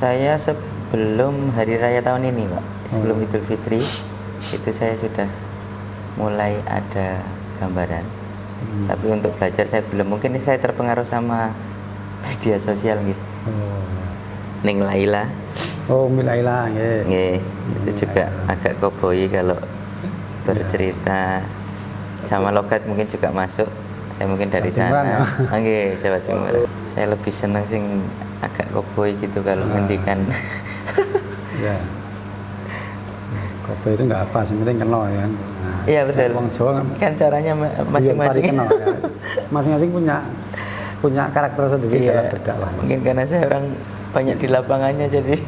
Saya sebelum hari raya tahun ini, Pak, sebelum Idul Fitri, itu saya sudah mulai ada gambaran. Tapi untuk belajar saya belum. Mungkin saya terpengaruh sama media sosial gitu. Ning Laila. Oh, Laila, nggih. Itu juga agak koboi kalau bercerita. Sama logat mungkin juga masuk. Saya mungkin dari sana. Nggih, Jawa Timur. Saya lebih senang sing agak koboi gitu kalau ngendikan. Ya. Koboi itu enggak apa, yang penting kenal ya. Iya, betul. Wong Jawa kan caranya masing-masing. Kenal, ya. Masing-masing punya karakter sendiri dalam berdakwah. Mungkin karena saya orang banyak di lapangannya jadi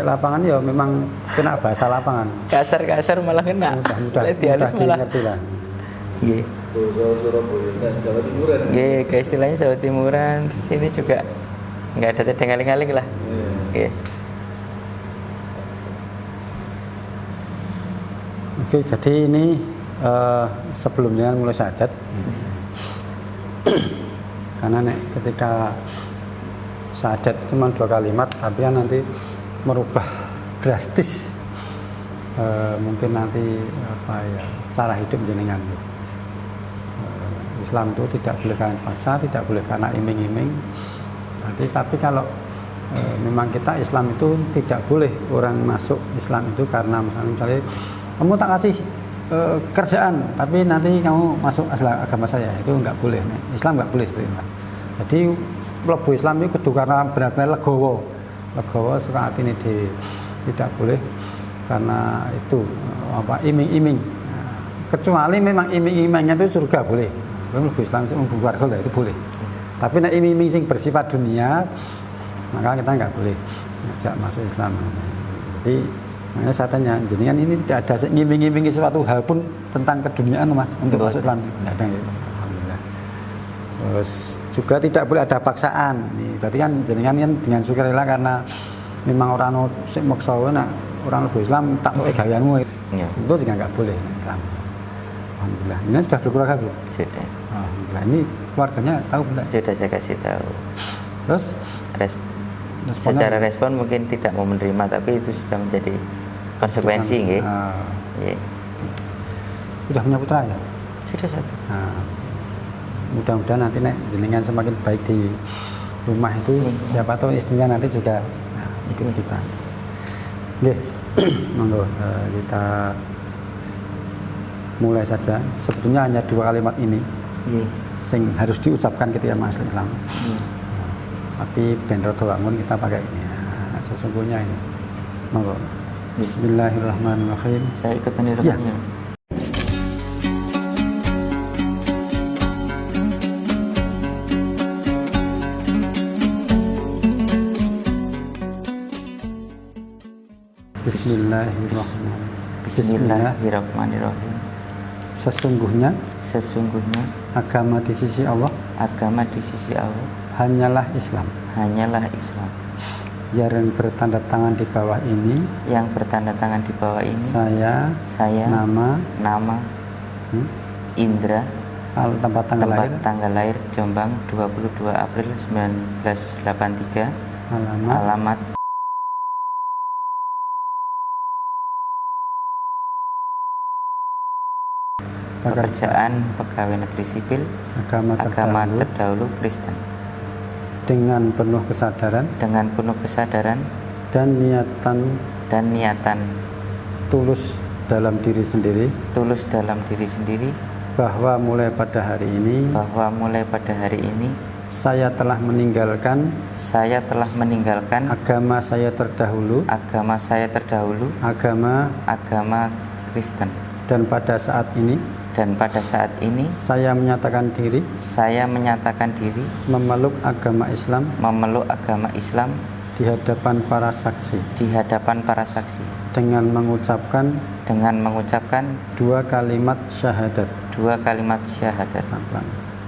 lapangan ya memang kena bahasa lapangan. Kasar malah kena. Mudah dimengerti lah. Nggih. Jawa Timuran. Nggih, ke istilahnya Jawa Timuran. Sini juga enggak ada tedeng-aling-aling lah. Nggih. Oke, jadi ini sebelum jangan mulai syahadat. Karena ketika syahadat cuma 2 kalimat, tapi kan nanti merubah drastis mungkin nanti cara hidup jenengan. Islam itu tidak boleh karena paksa, tidak boleh karena iming-iming. Tapi kalau memang kita Islam itu tidak boleh orang masuk Islam itu karena misalnya kamu tak kasih kerjaan, tapi nanti kamu masuk agama saya, itu nggak boleh. Islam nggak boleh seperti itu. Jadi mlebu Islam itu kudu karena benar-benar legowo suka hati ini tidak boleh karena itu iming-iming. Kecuali memang iming-imingnya itu surga boleh. Mlebu Islam itu keluarga itu boleh. Tapi nek iming-iming sing bersifat dunia, maka kita nggak boleh ngajak masuk Islam. Jadi makanya saya tanya, jenengan ini tidak ada ngiming-ngiming sesuatu hal pun tentang keduniaan Mas untuk masuk Islam. Tidak ada gitu. Alhamdulillah. Terus juga tidak boleh ada paksaan. Berarti kan jenengan kan dengan sukarela karena memang orang sing maksa orang lebu Islam tak kowe gaweanmu. Ya. Itu juga enggak boleh Islam. Alhamdulillah. Ini sudah berkeluarga belum? Sudah. Alhamdulillah. Ini keluarganya tahu belum? Sudah saya kasih tahu. Terus secara respon mungkin tidak mau menerima, tapi itu sudah menjadi konsekuensi nggih. Sudah punya putra ya? Sudah 1. Mudah-mudahan nanti jenengan semakin baik di rumah itu, siapa tahu istrinya nanti juga ikut kita. Nggih. Monggo kita mulai saja. Sebetulnya hanya 2 kalimat ini sing harus diucapkan ketika masuk Islam. Tapi ben rada wangun kita pakai ini. Sesungguhnya ini. Monggo. Bismillahirrahmanirrahim. Saya ikut menirukannya. Ya. Bismillahirrahmanirrahim. Sesungguhnya agama di sisi Allah hanyalah Islam. Yang bertanda tangan di bawah ini. Saya nama Indra. Tempat tanggal lahir Jombang 22 April 1983. Alamat pekerjaan pegawai negeri sipil, agama terdahulu Kristen. Dengan penuh kesadaran dan niatan tulus dalam diri sendiri bahwa mulai pada hari ini saya telah meninggalkan agama saya terdahulu agama Kristen. Dan pada saat ini saya menyatakan diri memeluk agama Islam di hadapan para saksi dengan mengucapkan 2 kalimat syahadat.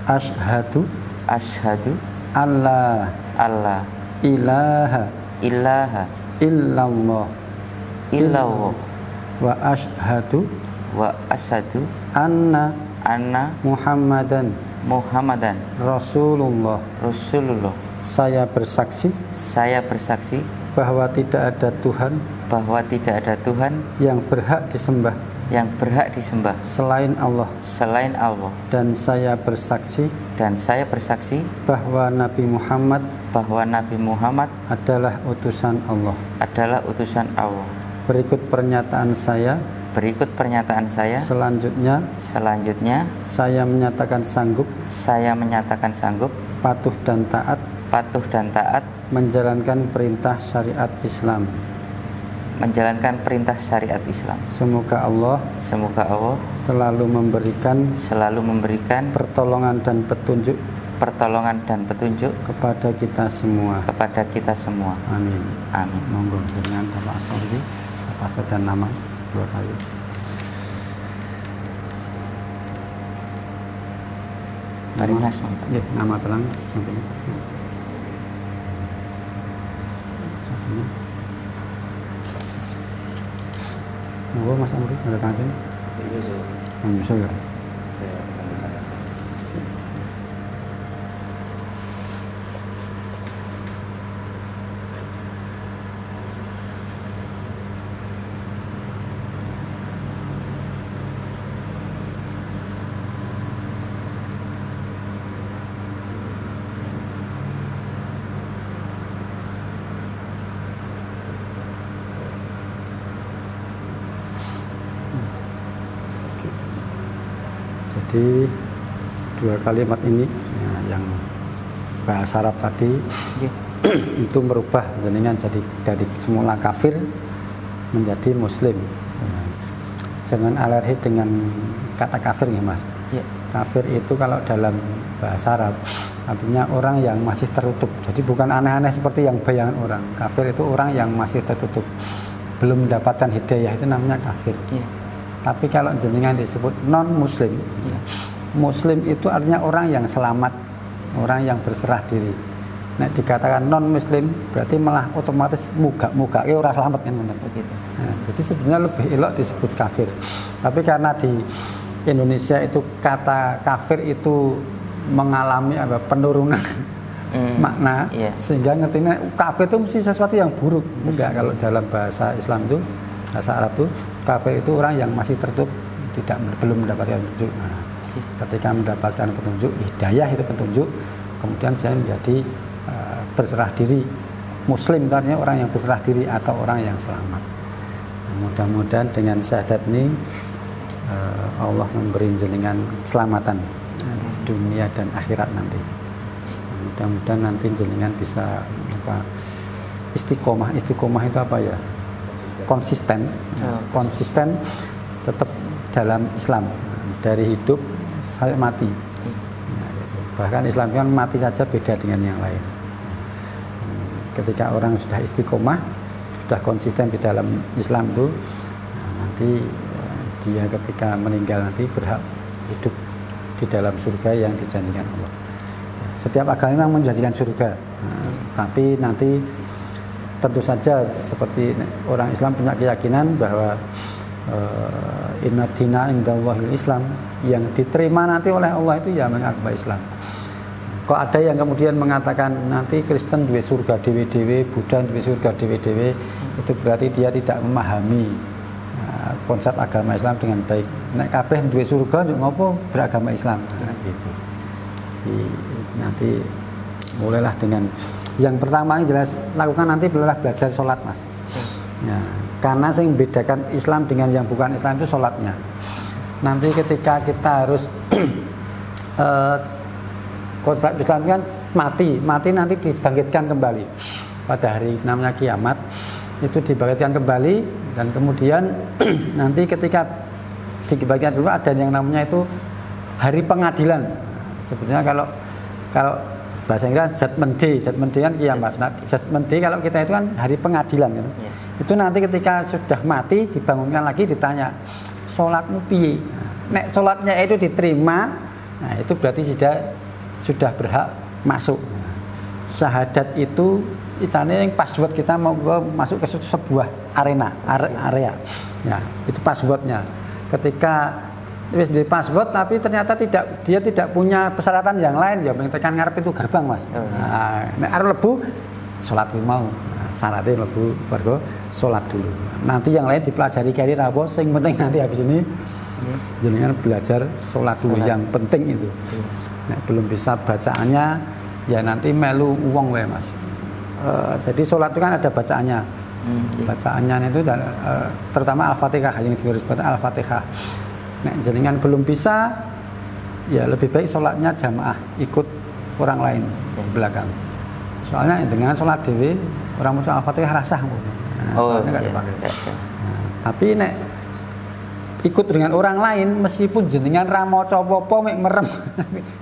Asyhadu alla ilaha illallah wa asyhadu anna Muhammadan Rasulullah. Saya bersaksi bahwa tidak ada Tuhan bahwa tidak ada Tuhan yang berhak disembah yang berhak disembah selain Allah, selain Allah, dan saya bersaksi dan saya bersaksi bahwa Nabi Muhammad adalah utusan Allah. Berikut pernyataan saya. Selanjutnya saya menyatakan sanggup patuh dan taat menjalankan perintah syariat Islam. Semoga Allah selalu memberikan pertolongan dan petunjuk kepada kita semua. Amin. Monggo dengan Bapak Astondi, Bapak Astondi dan nama 2 kali. Mari Mas. Ya, nama terang. Satunya. Monggo Mas Amri, ada tangan. Bisa ya. Jadi 2 kalimat ini yang bahasa Arab tadi itu merubah jenengan jadi dari semula kafir menjadi muslim. Jangan alergi dengan kata kafir ya Mas. Kafir itu kalau dalam bahasa Arab artinya orang yang masih tertutup. Jadi bukan aneh-aneh seperti yang bayangan orang. Kafir itu orang yang masih tertutup, belum mendapatkan hidayah, itu namanya kafir. Tapi kalau jenengan disebut non-muslim, muslim itu artinya orang yang selamat, orang yang berserah diri. Nah, dikatakan non-muslim berarti malah otomatis muga-muga orang selamat kan begitu. Nah, jadi sebenarnya lebih elok disebut kafir. Tapi karena di Indonesia itu kata kafir itu mengalami penurunan makna, sehingga ngertinya kafir itu mesti sesuatu yang buruk. Enggak, kalau dalam bahasa Islam itu, bahasa Arab itu, kafir itu orang yang masih tertutup, belum mendapatkan petunjuk. Nah, ketika mendapatkan petunjuk, hidayah itu petunjuk, kemudian saya menjadi berserah diri. Muslim itu artinya orang yang berserah diri atau orang yang selamat. Nah, mudah-mudahan dengan syahadat ini Allah memberi jenengan keselamatan dunia dan akhirat nanti. Mudah-mudahan nanti jenengan bisa istiqomah itu apa ya? Konsisten tetap dalam Islam dari hidup sampai mati. Bahkan Islam kan mati saja beda dengan yang lain. Ketika orang sudah istiqomah, sudah konsisten di dalam Islam itu, nanti dia ketika meninggal nanti berhak hidup di dalam surga yang dijanjikan Allah. Setiap agama memang menjanjikan surga, tapi nanti tentu saja seperti orang Islam punya keyakinan bahwa inna dina indallahil Islam, yang diterima nanti oleh Allah itu ya agama Islam. Kok ada yang kemudian mengatakan nanti Kristen duwe surga dewe-dewe, Buddha duwe surga dewe-dewe, itu berarti dia tidak memahami konsep agama Islam dengan baik. Nek kabeh duwe surga njuk ngopo beragama Islam. Gitu. Nanti mulailah dengan yang pertama ini jelas lakukan nanti belajar sholat Mas. Ya, karena yang membedakan Islam dengan yang bukan Islam itu sholatnya. Nanti ketika kita harus kontrak Islam kan mati nanti dibangkitkan kembali pada hari namanya kiamat, itu dibangkitkan kembali, dan kemudian nanti ketika dibangkitkan dulu ada yang namanya itu hari pengadilan. Sebenarnya kalau bahasa Inggris judgment day kan kiamat. Nah, judgment day kalau kita itu kan hari pengadilan kan. Itu nanti ketika sudah mati dibangunkan lagi, ditanya sholatmu piye. Nek sholatnya itu diterima, nah itu berarti sudah berhak masuk. Syahadat itu itane yang password kita mau masuk ke sebuah area. Ya, itu passwordnya. Ketika wis di password tapi ternyata dia tidak punya persyaratan yang lain, ya tekan ngarep itu gerbang Mas. Nah, nek arep lebu salat mau. syaratnya mlebu warga sholat dulu. Nanti yang lain dipelajari kari apa, sing penting nanti habis ini jenengan belajar sholat dulu yang penting itu. Nek belum bisa bacaannya ya nanti melu uang wae Mas. Jadi sholat itu kan ada bacaannya. Bacaannya itu terutama Al-Fatihah yang digarisbawahi Al-Fatihah. Nek jenengan belum bisa ya lebih baik sholatnya jamaah ikut orang lain di belakang. Soalnya dengan sholat dewi orang maca Al-Fatihah rasah. Soalnya nggak dipakai. Tapi nek ikut dengan orang lain meskipun jenengan ra maca apa-apa mek merem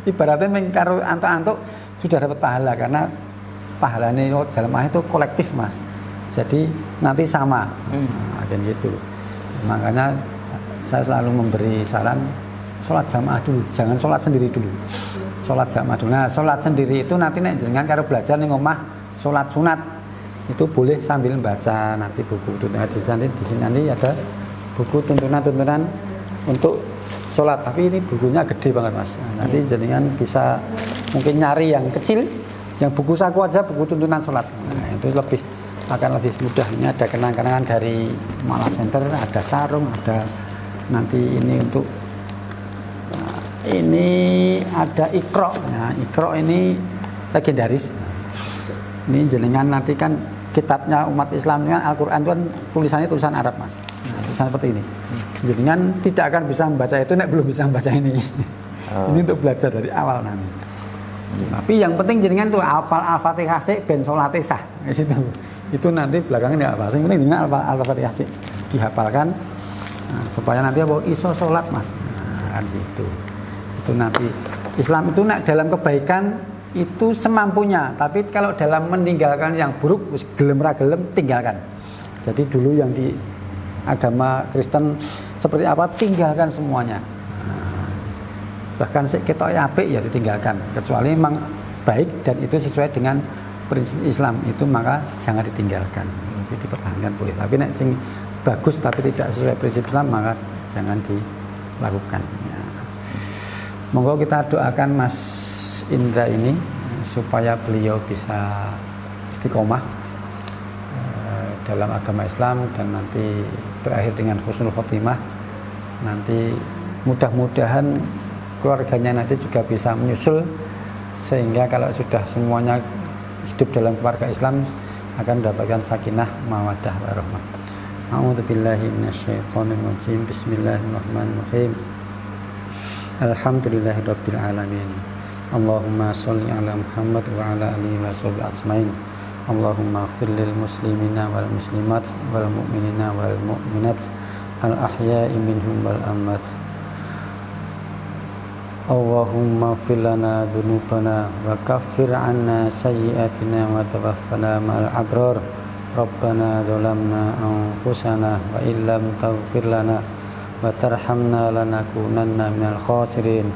ibaratnya mek karo antuk-antuk sudah dapat pahala karena pahalane jamaah itu kolektif Mas. Jadi nanti sama. Kayak gitu. Makanya saya selalu memberi saran sholat jamaah dulu, jangan sholat sendiri dulu. Sholat jamaah dulu. Nah, sholat sendiri itu nanti nek jenengan karo belajar ning omah sholat sunat itu boleh sambil baca nanti buku tuntunan di sini nanti ada buku tuntunan untuk sholat. Tapi ini bukunya gede banget Mas. Nah, nanti jenengan bisa mungkin nyari yang kecil, yang buku saku aja buku tuntunan sholat. Nah, itu akan lebih mudah. Ini ada kenang-kenangan dari Malah Center, ada sarung, ada nanti ini untuk ini ada Iqra. Nah, Iqra ini legendaris. Ini jenengan nanti kan kitabnya umat Islam kan Al-Qur'an itu kan tulisannya tulisan Arab Mas. Nah, tulisan seperti ini. Jenengan tidak akan bisa membaca itu nek belum bisa membaca ini. Ini untuk belajar dari awal nanti. Tapi yang penting jenengan tuh hafal Al-Fatihah sik ben salate sah. Di situ. Itu nanti belakangnya apa? Yang penting jenengan Al-Fatihah sik dihafalkan. Nah, supaya nanti apa iso salat Mas. Nah, kan gitu. Itu nanti Islam itu dalam kebaikan itu semampunya, tapi kalau dalam meninggalkan yang buruk gelem ra gelem tinggalkan. Jadi dulu yang di agama Kristen seperti apa tinggalkan semuanya. Bahkan sik ketok apik ya ditinggalkan, kecuali memang baik dan itu sesuai dengan prinsip Islam itu maka jangan ditinggalkan. Itu dipertahankan boleh. Tapi nek sing bagus tapi tidak sesuai prinsip Islam maka jangan dilakukan. Monggo kita doakan Mas Indra ini supaya beliau bisa istiqomah dalam agama Islam dan nanti berakhir dengan husnul khotimah. Nanti mudah-mudahan keluarganya nanti juga bisa menyusul sehingga kalau sudah semuanya hidup dalam keluarga Islam akan mendapatkan sakinah, mawaddah, warahmah. A'udzubillahi minasyaitonirrajim. Bismillahirrahmanirrahim. Alhamdulillahirabbil alamin. Allahumma sholli ala Muhammad wa ala alihi wa sahbihi ajmain. Allahumma ighfir lil muslimina wal muslimat wal mu'minina wal mu'minat al ahya'i minhum wal amwat. Allahumma ighfir lana dzunubana wa kaffir 'anna sayyi'atina wa tawaffana ma'al abrar. Rabbana dzalamna anfusana wa illam taghfir lana wa tarhamna lanakunanna minal khasirin.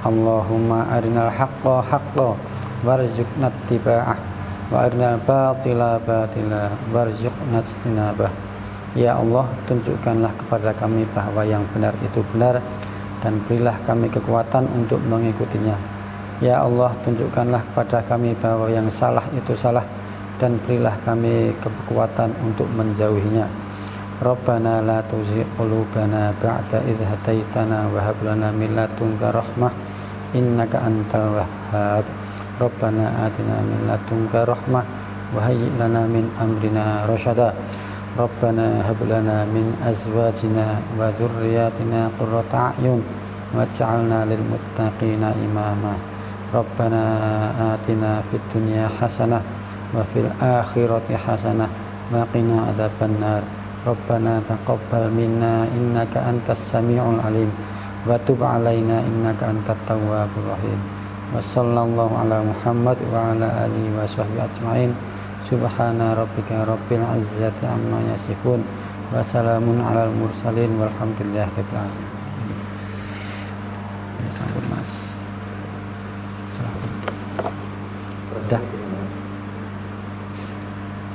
Allahumma arinal haqqa haqqa warzuqna ittiba'ah wa arinal batila batila warzuqna ijtinabah. Ya Allah, tunjukkanlah kepada kami bahwa yang benar itu benar dan berilah kami kekuatan untuk mengikutinya. Ya Allah, tunjukkanlah kepada kami bahwa yang salah itu salah dan berilah kami kekuatan untuk menjauhinya. Rabbana la tuzigh qulubana ba'da idh hadaitana wa hab lana min ladunka rahmah innaka antal wahhab. Rabbana atina min ladunka rahmah wa hayyi' lana min amrina rasyada. Rabbana hab lana min azwajina wa dhurriyyatina qurrata a'yun waj'alna lil muttaqina imama. Rabbana atina fid dunya hasanah wa fil akhirati hasanah wa qina adzabannar. Rabbana taqabbal minna innaka antas samiul alim wa tub alaina innaka antat tawwabur rahim. Wa sallallahu ala Muhammad wa ala alihi wa sahbihi ajmain. Subhana rabbika rabbil izzati amma yasifun wa salamun alal mursalin walhamdulillahi rabbil alamin. Sampun Mas. Dah.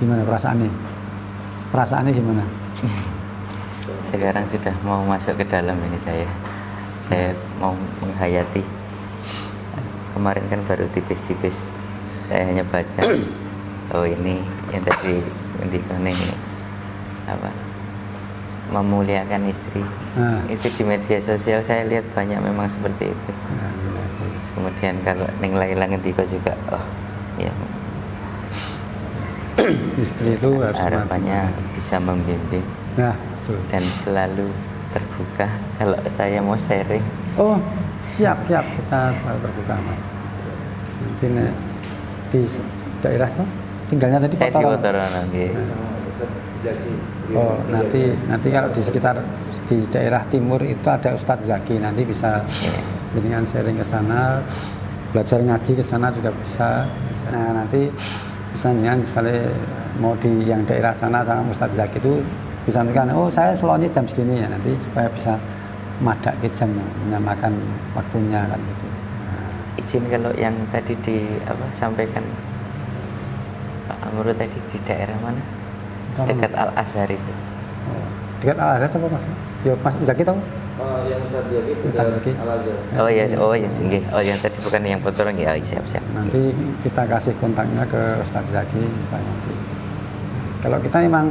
Gimana perasaannya? Perasaannya gimana? Sekarang sudah mau masuk ke dalam ini saya mau menghayati. Kemarin kan baru tipis-tipis saya hanya baca oh ini yang tadi ngendikane apa memuliakan istri. Nah. Itu di media sosial saya lihat banyak memang seperti itu. Kemudian kalau ning lailang ngendika juga ya Istri itu harus harapannya bisa membimbing nah betul. dan selalu terbuka kalau saya mau sharing. Oh siap kita selalu terbuka Mas. Nanti di daerah tinggalnya tadi Saya di Potoro. Potorono nggih. Oh nanti kalau di sekitar di daerah timur itu ada Ustadz Zaki, nanti bisa Iya. dengan sharing ke sana, belajar ngaji ke sana juga bisa. Nah nanti misalnya mau di yang daerah sana sama Ustadz Zaki itu bisa menunjukkan, oh saya selonnya jam segini ya, nanti supaya bisa madak jam menyamakan waktunya kan gitu. Izin kalau yang tadi sampaikan Pak Amru tadi di daerah mana? Dekat Al Azhar itu. Oh, dekat Al Azhar apa Mas? Ya Mas Zaki tahu? Yang Ustadz Zaki itu Ustadz Zaki. Oh ya, nggih. Oh yang tadi bukan yang Potoro nggih. Oh, siap. Nanti kita kasih kontaknya ke Ustadz Zaki supaya nanti. Kalau kita memang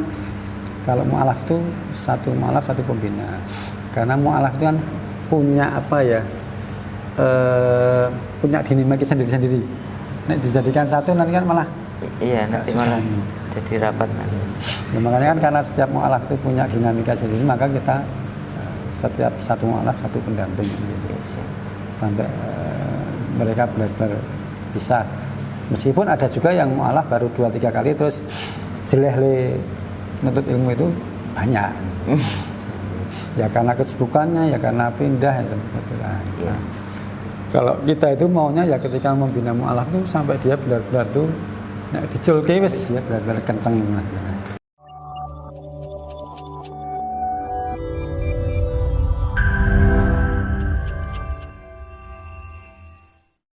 kalau mu'alaf itu satu mu'alaf satu pembina. Karena mu'alaf itu kan punya apa ya? Punya dinamika sendiri-sendiri. Nek dijadikan satu nanti kan malah Iya, nanti malah jadi rapat nanti. ya, makanya kan karena setiap mu'alaf itu punya dinamika sendiri, maka kita setiap satu mu'alaf satu pendamping gitu. Sampai mereka benar-benar bisa. Meskipun ada juga yang mu'alaf baru 2-3 kali terus jeleh menuntut ilmu itu banyak. Ya karena kesibukannya, ya karena pindah ya seperti itu. Nah, kalau kita itu maunya ya ketika membina mu'alaf itu sampai dia benar-benar tuh nek diculke wis ya benar-benar kenceng.